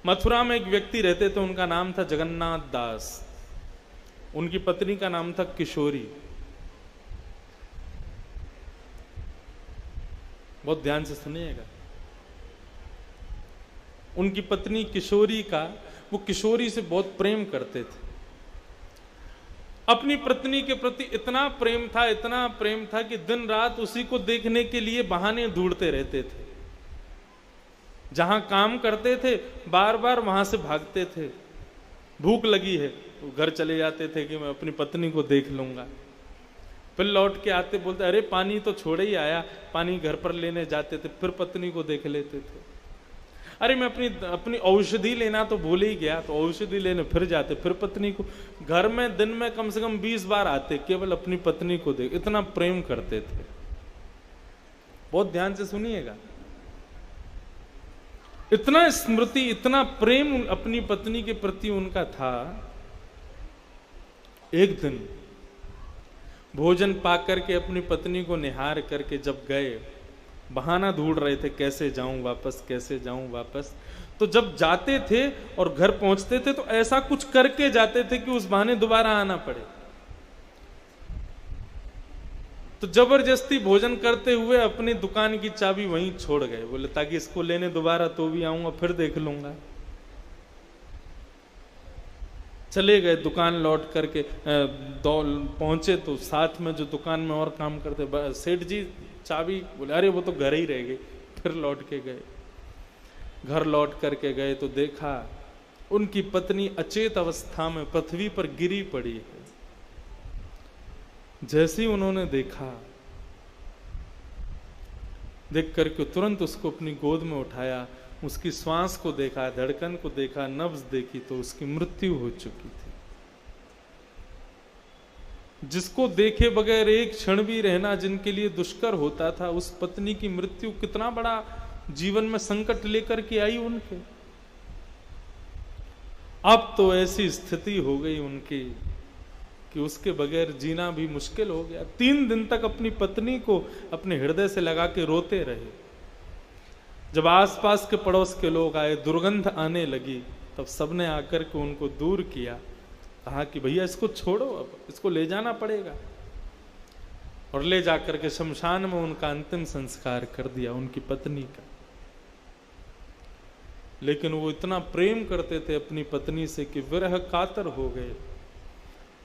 मथुरा में एक व्यक्ति रहते थे, उनका नाम था जगन्नाथ दास। उनकी पत्नी का नाम था किशोरी। बहुत ध्यान से सुनिएगा। उनकी पत्नी किशोरी का, वो किशोरी से बहुत प्रेम करते थे। अपनी पत्नी के प्रति इतना प्रेम था, इतना प्रेम था कि दिन रात उसी को देखने के लिए बहाने ढूंढते रहते थे। जहां काम करते थे बार बार वहां से भागते थे। भूख लगी है तो घर चले जाते थे कि मैं अपनी पत्नी को देख लूंगा। फिर लौट के आते, बोलते अरे पानी तो छोड़े ही आया, पानी घर पर लेने जाते थे, फिर पत्नी को देख लेते थे। अरे मैं अपनी औषधि लेना तो भूल ही गया, तो औषधि लेने फिर जाते, फिर पत्नी को। घर में दिन में कम से कम 20 बार आते, केवल अपनी पत्नी को देख। इतना प्रेम करते थे। बहुत ध्यान से सुनिएगा। इतना स्मृति, इतना प्रेम अपनी पत्नी के प्रति उनका था। एक दिन भोजन पाकर के अपनी पत्नी को निहार करके जब गए, बहाना ढूंढ रहे थे कैसे जाऊं वापस, कैसे जाऊं वापस। तो जब जाते थे और घर पहुंचते थे तो ऐसा कुछ करके जाते थे कि उस बहाने दोबारा आना पड़े। तो जबरदस्ती भोजन करते हुए अपनी दुकान की चाबी वहीं छोड़ गए। बोले ताकि इसको लेने दोबारा तो भी आऊंगा, फिर देख लूंगा। चले गए, दुकान लौट करके पहुंचे तो साथ में जो दुकान में और काम करते सेठ जी चाबी, बोले अरे वो तो घर ही रह गई। फिर लौट के गए। घर लौट करके गए तो देखा उनकी पत्नी अचेत अवस्था में पृथ्वी पर गिरी पड़ी है। जैसे ही उन्होंने देखा, देख करके तुरंत उसको अपनी गोद में उठाया, उसकी श्वास को देखा, धड़कन को देखा, नब्ज देखी तो उसकी मृत्यु हो चुकी थी। जिसको देखे बगैर एक क्षण भी रहना जिनके लिए दुष्कर होता था, उस पत्नी की मृत्यु कितना बड़ा जीवन में संकट लेकर के आई उनके। अब तो ऐसी स्थिति हो गई उनकी कि उसके बगैर जीना भी मुश्किल हो गया। 3 दिन तक अपनी पत्नी को अपने हृदय से लगा के रोते रहे। जब आसपास के पड़ोस के लोग आए, दुर्गंध आने लगी, तब सबने आकर के उनको दूर किया। कहा कि भैया इसको छोड़ो, अब इसको ले जाना पड़ेगा। और ले जाकर के शमशान में उनका अंतिम संस्कार कर दिया, उनकी पत्नी का। लेकिन वो इतना प्रेम करते थे अपनी पत्नी से कि विरह कातर हो गए।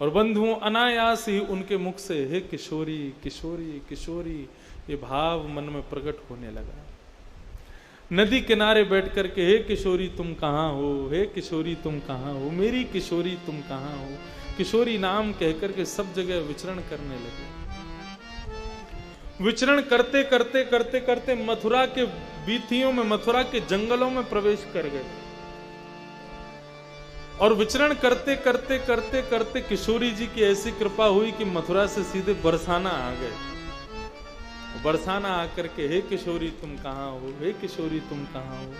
और बंधुओं, अनायास ही उनके मुख से हे किशोरी किशोरी किशोरी ये भाव मन में प्रकट होने लगा। नदी किनारे बैठ करके हे किशोरी तुम कहाँ हो, हे किशोरी तुम कहाँ हो, मेरी किशोरी तुम कहाँ हो, किशोरी नाम कहकर के सब जगह विचरण करने लगे। विचरण करते करते करते करते मथुरा के बीथियों में, मथुरा के जंगलों में प्रवेश कर गए। और विचरण करते करते करते करते किशोरी जी की ऐसी कृपा हुई कि मथुरा से सीधे बरसाना आ गए। बरसाना आकर के हे किशोरी तुम कहाँ हो, हे किशोरी तुम कहाँ हो।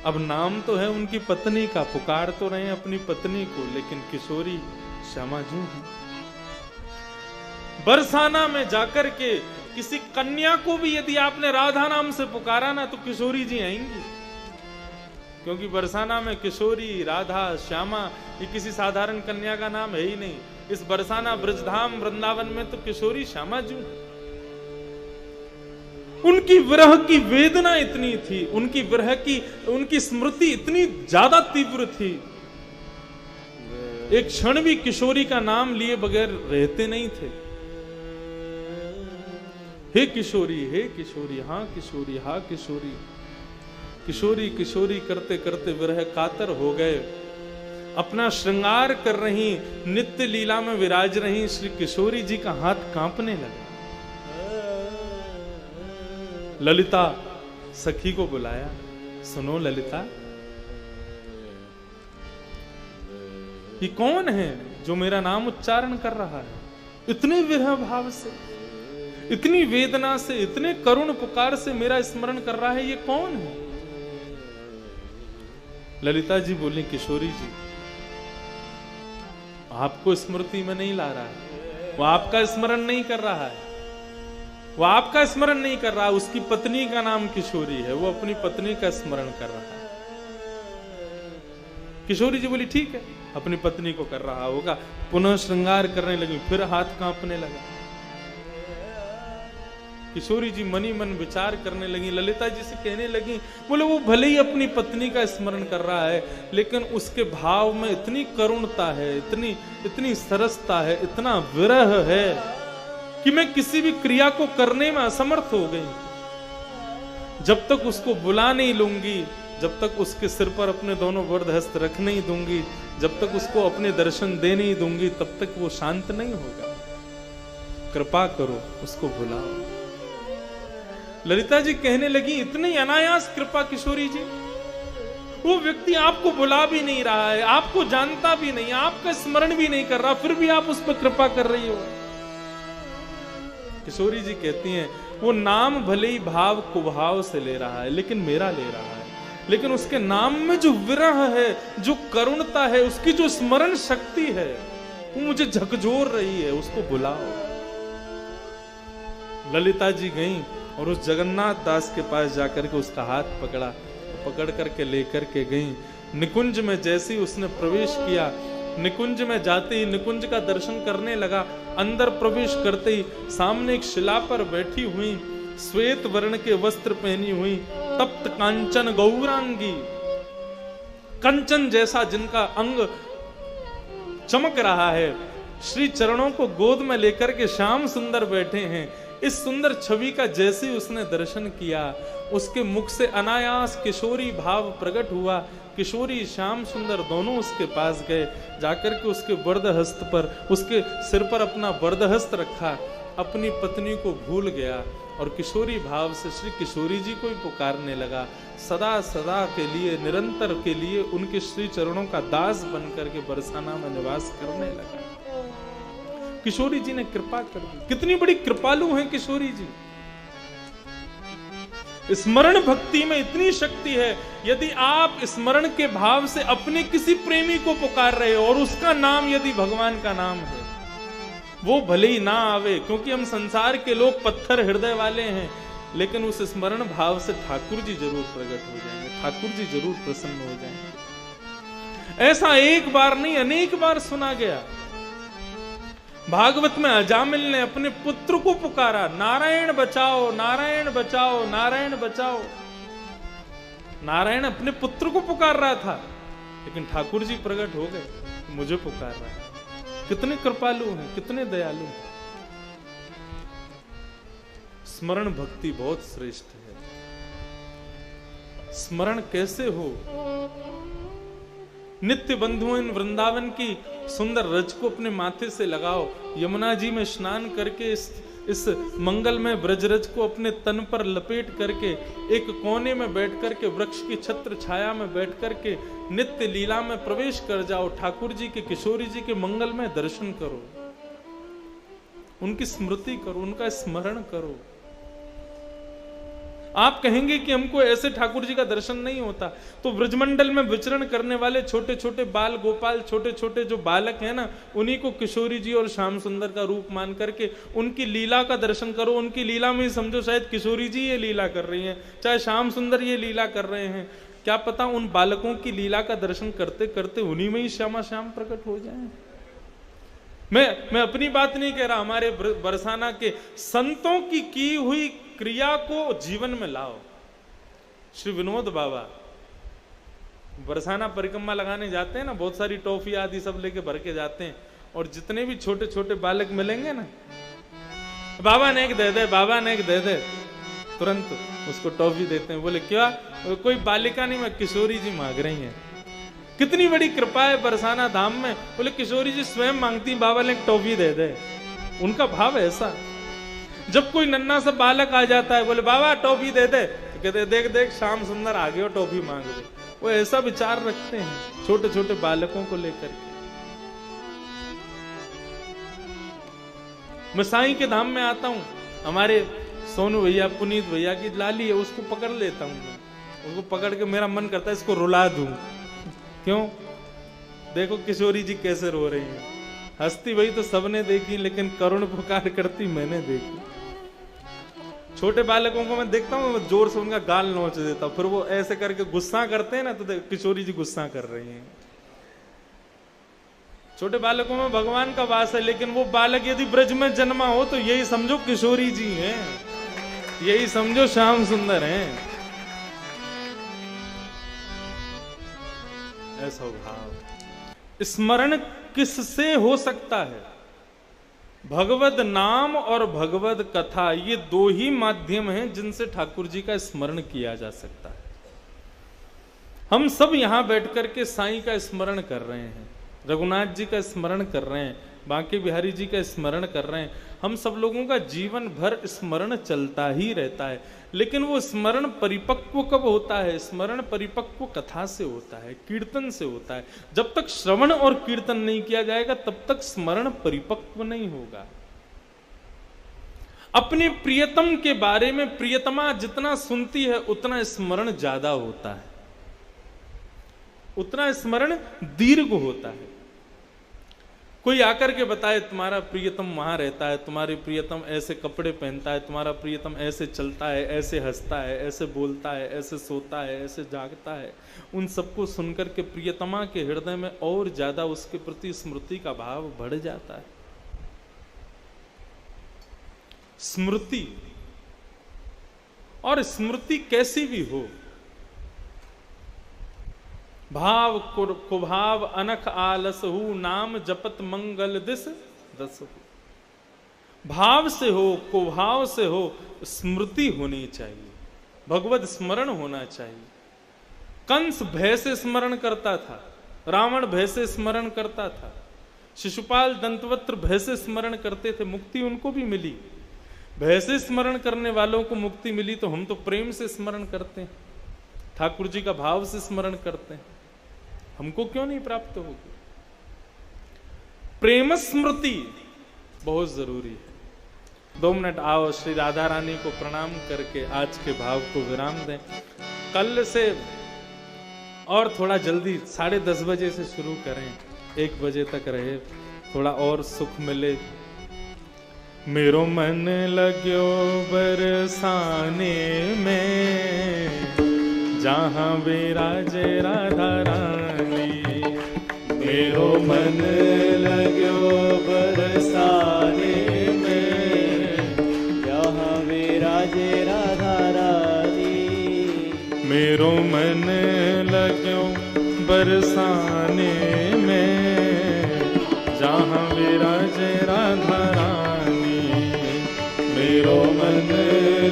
अब नाम तो है उनकी पत्नी का, पुकार तो रहे अपनी पत्नी को, लेकिन किशोरी श्यामा जू है। बरसाना में जाकर के किसी कन्या को भी यदि आपने राधा नाम से पुकारा ना तो किशोरी जी आएंगी। क्योंकि बरसाना में किशोरी, राधा, श्यामा ये किसी साधारण कन्या का नाम है ही नहीं। इस बरसाना ब्रजधाम वृंदावन में तो किशोरी श्यामा जू। उनकी विरह की वेदना इतनी थी, उनकी विरह की, उनकी स्मृति इतनी ज्यादा तीव्र थी, एक क्षण भी किशोरी का नाम लिए बगैर रहते नहीं थे। हे किशोरी, हे किशोरी, हाँ किशोरी, हाँ किशोरी। किशोरी किशोरी करते करते विरह कातर हो गए। अपना श्रृंगार कर रही, नित्य लीला में विराज रही श्री किशोरी जी का हाथ कांपने लगा। ललिता सखी को बुलाया, सुनो ललिता, ये कौन है जो मेरा नाम उच्चारण कर रहा है? इतने विरह भाव से, इतनी वेदना से, इतने करुण पुकार से मेरा स्मरण कर रहा है, ये कौन है? ललिता जी बोली, किशोरी जी, आपको स्मृति में नहीं ला रहा है, वो आपका स्मरण नहीं कर रहा है, वो आपका स्मरण नहीं कर रहा, उसकी पत्नी का नाम किशोरी है, वो अपनी पत्नी का स्मरण कर रहा है। किशोरी जी बोली ठीक है, अपनी पत्नी को कर रहा होगा। पुनः श्रृंगार करने लगी, फिर हाथ कांपने लगा। किशोरी जी मनी मन विचार करने लगी, ललिता जी से कहने लगी, बोले वो भले ही अपनी पत्नी का स्मरण कर रहा है, लेकिन उसके भाव में इतनी करुणता है, इतनी सरसता है, इतना विरह है कि मैं किसी भी क्रिया को करने में असमर्थ हो गई। जब तक उसको बुला नहीं लूंगी, जब तक उसके सिर पर अपने दोनों वरद हस्त रख नहीं दूंगी, जब तक उसको अपने दर्शन दे नहीं दूंगी, तब तक वो शांत नहीं होगा। कृपा करो, उसको बुलाओ। ललिता जी कहने लगी, इतनी अनायास कृपा किशोरी जी? वो व्यक्ति आपको बुला भी नहीं रहा है, आपको जानता भी नहीं, आपका स्मरण भी नहीं कर रहा, फिर भी आप उस पर कृपा कर रही हो। किशोरी जी कहती हैं, वो नाम भले ही भाव कुभाव से ले रहा है, लेकिन मेरा ले रहा है। लेकिन उसके नाम में जो विरह है, जो करुणता है, उसकी जो स्मरण शक्ति है, वो मुझे झकझोर रही है। उसको बुलाओ। ललिता जी गईं और उस जगन्नाथ दास के पास जाकर के उसका हाथ पकड़ा, पकड़ करके लेकर के गईं। निकुंज में जैसे ही उसने प्रवेश किया, निकुंज में जाते ही निकुंज का दर्शन करने लगा। अंदर प्रवेश करते ही सामने एक शिला पर बैठी हुई, श्वेत वर्ण के वस्त्र पहनी हुई, तप्त कांचन गौरांगी, कंचन जैसा जिनका अंग चमक रहा है, श्री चरणों को गोद में लेकर के श्याम सुंदर बैठे हैं। इस सुंदर छवि का जैसे उसने दर्शन किया, उसके मुख से अनायास किशोरी भाव प्रकट हुआ। किशोरी श्याम सुंदर दोनों उसके पास गए, जाकर के उसके वरद हस्त पर, उसके सिर पर अपना वरद हस्त रखा, अपनी पत्नी को भूल गया और किशोरी भाव से श्री किशोरी जी को ही पुकारने लगा। सदा सदा के लिए, निरंतर के लिए उनके श्री चरणों का दास बनकर के बरसाना में निवास करने लगा। किशोरी जी ने कृपा कर दी। कितनी बड़ी कृपालु हैं किशोरी जी। स्मरण भक्ति में इतनी शक्ति है। यदि आप स्मरण के भाव से अपने किसी प्रेमी को पुकार रहे हो और उसका नाम यदि भगवान का नाम है, वो भले ही ना आवे, क्योंकि हम संसार के लोग पत्थर हृदय वाले हैं, लेकिन उस स्मरण भाव से ठाकुर जी जरूर प्रकट हो जाएंगे, ठाकुर जी जरूर प्रसन्न हो जाएंगे। ऐसा एक बार नहीं, अनेक बार सुना गया। भागवत में अजामिल ने अपने पुत्र को पुकारा, नारायण बचाओ, नारायण बचाओ, नारायण बचाओ। नारायण अपने पुत्र को पुकार रहा था, लेकिन ठाकुर जी प्रकट हो गए, मुझे पुकार रहा है। कितने कृपालु हैं, कितने दयालु हैं। स्मरण भक्ति बहुत श्रेष्ठ है। स्मरण कैसे हो? नित्य बंधुओं वृंदावन की सुंदर रज को अपने माथे से लगाओ। यमुना जी में स्नान करके इस मंगल में ब्रजरज को अपने तन पर लपेट करके एक कोने में बैठ करके, वृक्ष की छत्र छाया में बैठ करके नित्य लीला में प्रवेश कर जाओ। ठाकुर जी के, किशोरी जी के मंगल में दर्शन करो, उनकी स्मृति करो, उनका स्मरण करो। आप कहेंगे कि हमको ऐसे ठाकुर जी का दर्शन नहीं होता, तो ब्रजमंडल में विचरण करने वाले छोटे छोटे बाल गोपाल, छोटे छोटे जो बालक हैं ना, उन्हीं को किशोरी जी और श्याम सुंदर का रूप मान करके उनकी लीला का दर्शन करो। उनकी लीला में समझो शायद किशोरी जी ये लीला कर रही हैं, चाहे श्याम सुंदर ये लीला कर रहे हैं। क्या पता उन बालकों की लीला का दर्शन करते करते उन्हीं में ही श्यामा श्याम प्रकट हो जाए। मैं अपनी बात नहीं कह रहा, हमारे बरसाना के संतों की हुई क्रिया को जीवन में लाओ। श्री विनोद बाबा बरसाना परिक्रमा लगाने जाते हैं ना, बहुत सारी टॉफी आदि सब लेके भर के जाते हैं, और जितने भी छोटे छोटे बालक मिलेंगे ना, बाबा ने एक दे दे, बाबा ने एक दे दे, तुरंत उसको टॉफी देते हैं। बोले क्या? कोई बालिका नहीं, मैं किशोरी जी मांग रही हैं। कितनी बड़ी कृपा है बरसाना धाम में। बोले किशोरी जी स्वयं मांगती, बाबा ने एक टॉफी दे दे। उनका भाव ऐसा। जब कोई नन्ना सा बालक आ जाता है, बोले बाबा टॉफी दे दे, तो कहते देख देख श्याम सुंदर आ गए हो, टॉफी मांग रहे। वो ऐसा विचार रखते हैं छोटे छोटे बालकों को लेकर के। मैं साईं के धाम में आता हूँ, हमारे सोनू भैया, पुनीत भैया की लाली है, उसको पकड़ लेता हूँ। उसको पकड़ के मेरा मन करता है इसको रुला दूं। क्यों? देखो किशोरी जी कैसे रो रही हैं। हस्ती वही तो सबने देखी, लेकिन करुण पुकार करती मैंने देखी। छोटे बालकों को मैं देखता हूँ, मैं जोर से उनका गाल नोच देता हूँ, फिर वो ऐसे करके गुस्सा करते हैं ना, तो किशोरी जी गुस्सा कर रही हैं। छोटे बालकों में भगवान का वास है, लेकिन वो बालक यदि ब्रज में जन्मा हो तो यही समझो किशोरी जी हैं, यही समझो श्याम सुंदर हैं। ऐसा भाव स्मरण किससे हो सकता है? भगवद नाम और भगवद कथा, ये दो ही माध्यम हैं जिनसे ठाकुर जी का स्मरण किया जा सकता है। हम सब यहां बैठ करके साईं का स्मरण कर रहे हैं, रघुनाथ जी का स्मरण कर रहे हैं, बांके बिहारी जी का स्मरण कर रहे हैं। हम सब लोगों का जीवन भर स्मरण चलता ही रहता है, लेकिन वो स्मरण परिपक्व कब होता है? स्मरण परिपक्व कथा से होता है, कीर्तन से होता है। जब तक श्रवण और कीर्तन नहीं किया जाएगा तब तक स्मरण परिपक्व नहीं होगा। अपने प्रियतम के बारे में प्रियतमा जितना सुनती है उतना स्मरण ज्यादा होता है, उतना स्मरण दीर्घ होता है। कोई आकर के बताए तुम्हारा प्रियतम वहां रहता है, तुम्हारे प्रियतम ऐसे कपड़े पहनता है, तुम्हारा प्रियतम ऐसे चलता है, ऐसे हंसता है, ऐसे बोलता है, ऐसे सोता है, ऐसे जागता है, उन सबको सुनकर के प्रियतमा के हृदय में और ज्यादा उसके प्रति स्मृति का भाव बढ़ जाता है। स्मृति, और स्मृति कैसी भी हो, भाव कुभाव अनख आलसहु, नाम जपत मंगल दिस दसहु। भाव से हो, कुभाव से हो, स्मृति होनी चाहिए, भगवत स्मरण होना चाहिए। कंस भय से स्मरण करता था, रावण भय से स्मरण करता था, शिशुपाल दंतवक्त्र भय से स्मरण करते थे, मुक्ति उनको भी मिली। भय से स्मरण करने वालों को मुक्ति मिली, तो हम तो प्रेम से स्मरण करते हैं, ठाकुर जी का भाव से स्मरण करते हैं, हमको क्यों नहीं प्राप्त होगी? प्रेम स्मृति बहुत जरूरी है। 2 मिनट आओ श्री राधा रानी को प्रणाम करके आज के भाव को विराम दें। कल से और थोड़ा जल्दी 10:30 बजे से शुरू करें, 1 बजे तक रहे, थोड़ा और सुख मिले। मेरो मन लग्यो बरसाने में, जहां विराजे राधा रानी। मेरो मन लग्यो बरसाने में, जहां विराजे राधा रानी। मेरो मन लग्यो बरसाने में, जहां विराजे राधा रानी। मेरो मन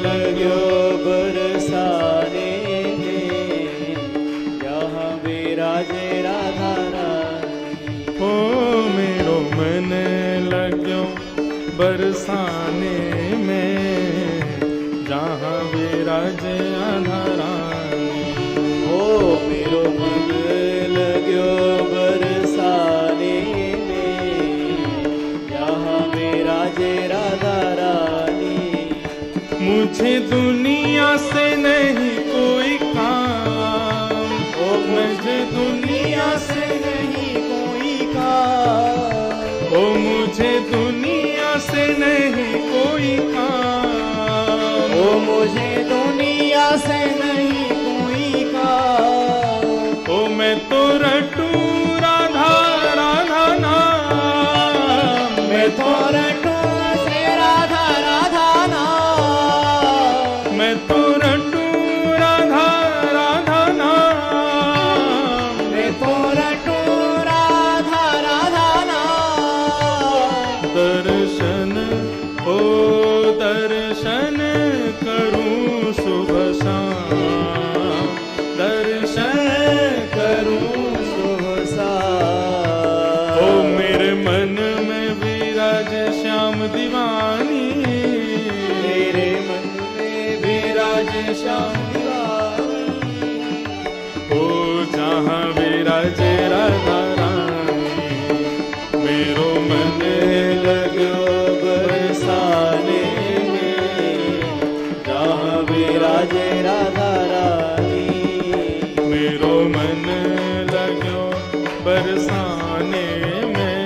लग्यो बरसाने में, जहां विराजे राधा रानी। ओ मेरो मन लग्यो बरसाने में, जहां विराजे राधा रानी। ओ मेरो मन लग्यो बरसाने में, जहां विराजे राधा रानी। मुझे दुनिया से नहीं कोई काम, ओ मुझे दुनिया से नहीं कोई काम, ओ मुझे दुनिया से नहीं कोई काम, ओ मुझे दुनिया से नहीं कोई काम। ओ मैं तो रटू राधा राधा नाम, मैं तो रटू से राधा राधा नाम, मैं तो रटू राधा राधा नाम, मैं तो रटू राधा राधा नाम। दर्शन ओ दर्शन करूं सुबह शाम, दर्शन करूं सुबह शाम। ओ मेरे मन में विराज श्याम दीवानी, मेरे मन में विराज श्याम दीवानी। ओ जहां विराजे राधा रानी, मेरो मन लग्यो बरसाने में, जहां विराजे राधा रानी। मेरो मन लग्यो बरसाने में,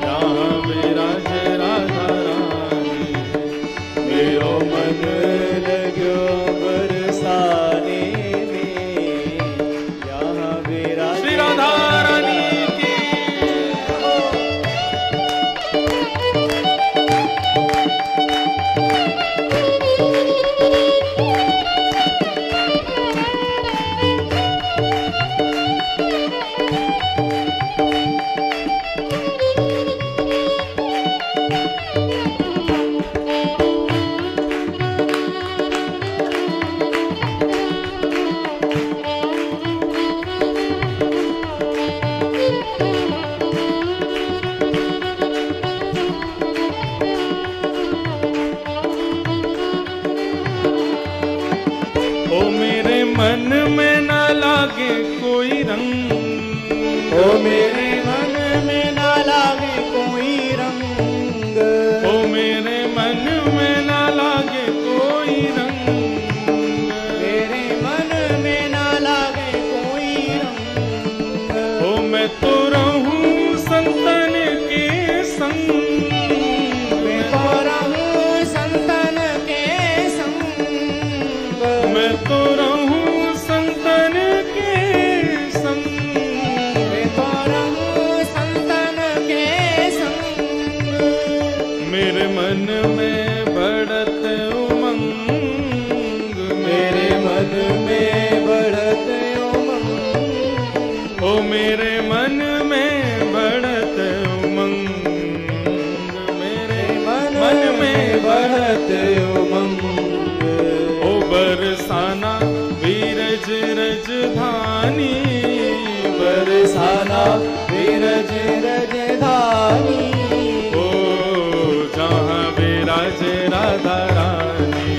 जहां विराजे राधा रानी। मेरो मन लग्यो बरसाने में, जहां विराजे श्री राधा रानी की। ओ मेरे मन में ना लागे कोई रंग, ओ मेरे मन में ना लागे कोई रंग, मेरे मन में ना लागे कोई रंग। ओ मैं तो रहूं संतन के संग, मैं तो रहूं संतन के संग, मैं तो रहूं संतन के संग, मैं तो रहूं संतन के संग। मेरे मन में बढ़त उमंग, मेरे मन में बढ़त उमंग, ओ मेरे मन में बढ़त उमंग, मेरे मन में बढ़त उमंग। ओ बरसाना वीरज रजधानी, बरसाना विरज रजधानी, ओ जहाँ विराज राधा रानी,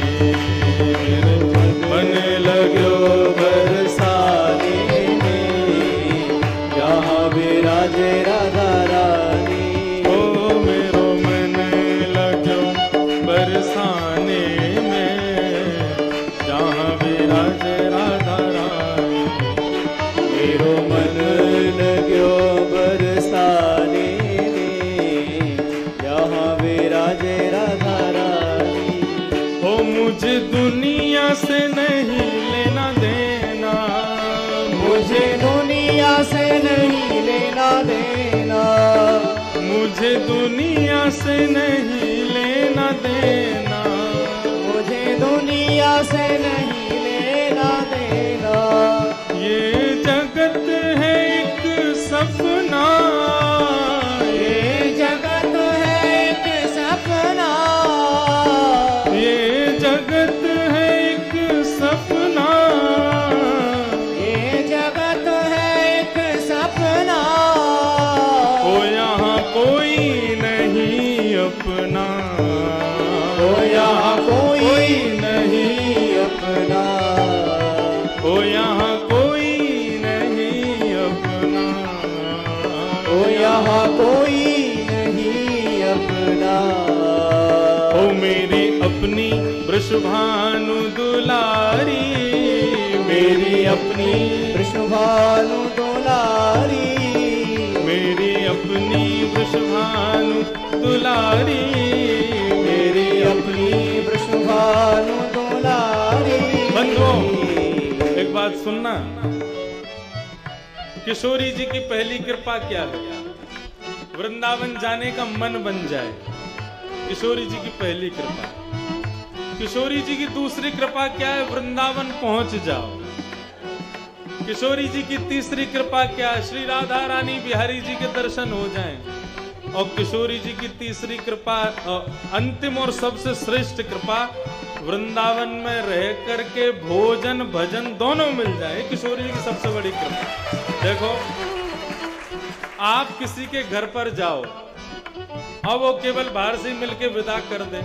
मन लगो बरसाने में, जहाँ विराजे राधा रानी। ओ मेरो मन लगो बरसाने में, जहाँ विराज राधा रानी, मेरो मन लगो बरसाने में, जहाँ विराजे राधा रानी। ओ मुझे दुनिया से नहीं लेना देना, मुझे दुनिया से नहीं लेना देना, मुझे दुनिया से नहीं लेना देना, मुझे दुनिया से नहीं लेना देना। ये जगत है एक सपना, ये जगत है एक सपना, ये जगत है एक सपना, ये जगत है एक सपना। ओ यहाँ कोई नहीं अपना, ओ यहाँ कोई नहीं अपना, ओ यहाँ कोई नहीं अपना, ओ यहाँ कोई नहीं अपना। ओ मेरी अपनी वृषभानु दुलारी, मेरी अपनी वृषभानु दुलारी, मेरी अपनी वृषभानु दुलारी, मेरी अपनी वृषभानु दुलारी। बंधुओं, एक बात सुनना, किशोरी जी की पहली कृपा क्या है? वृंदावन जाने का मन बन जाए, किशोरी जी की पहली कृपा। किशोरी जी की दूसरी कृपा क्या है? वृंदावन पहुंच जाओ। किशोरी जी की तीसरी कृपा क्या है? श्री राधा रानी बिहारी जी के दर्शन हो जाएं। और किशोरी जी की तीसरी कृपा, अंतिम और सबसे श्रेष्ठ कृपा, वृंदावन में रह करके भोजन भजन दोनों मिल जाए। किशोरी जी की सबसे बड़ी कृपा। देखो, आप किसी के घर पर जाओ और वो केवल बाहर से मिलके विदा कर दे,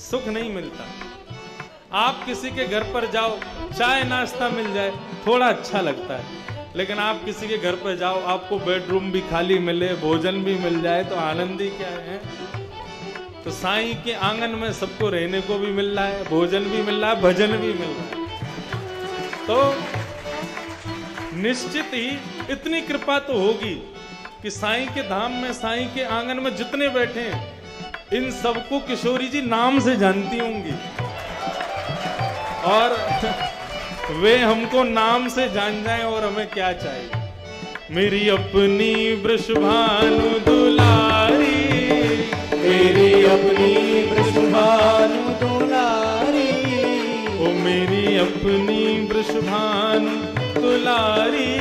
सुख नहीं मिलता। आप किसी के घर पर जाओ, चाय नाश्ता मिल जाए, थोड़ा अच्छा लगता है। लेकिन आप किसी के घर पर जाओ, आपको बेडरूम भी खाली मिले, भोजन भी मिल जाए, तो आनंद ही क्या है। तो साईं के आंगन में सबको रहने को भी मिल रहा है, भोजन भी मिल रहा है, भजन भी मिल रहा है। तो निश्चित ही इतनी कृपा तो होगी कि साईं के धाम में, साईं के आंगन में जितने बैठे हैं, इन सबको किशोरी जी नाम से जानती होंगी और वे हमको नाम से जान जाएं। और हमें क्या चाहिए? मेरी अपनी वृषभानु दुलारी, मेरी अपनी वृषभानु दुलारी, ओ मेरी अपनी वृषभानु दुलारी,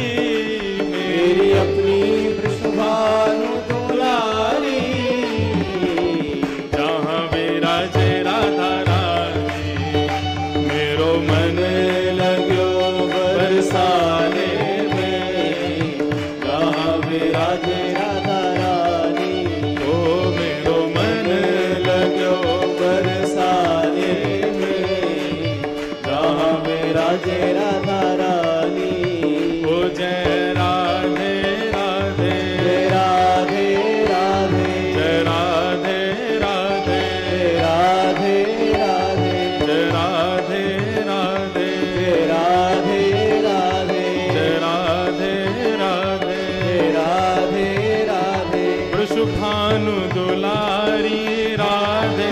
मेरी अपनी वृषभानु दुलारी। जहाँ विराजे राधा रानी, मेरो मन लगो बरसाने में, जहाँ विराजे राधा रानी। ओ मेरो मन लगो बरसाने में, जहाँ विराजे राधा रानी। ओ भानु दुलारी राधे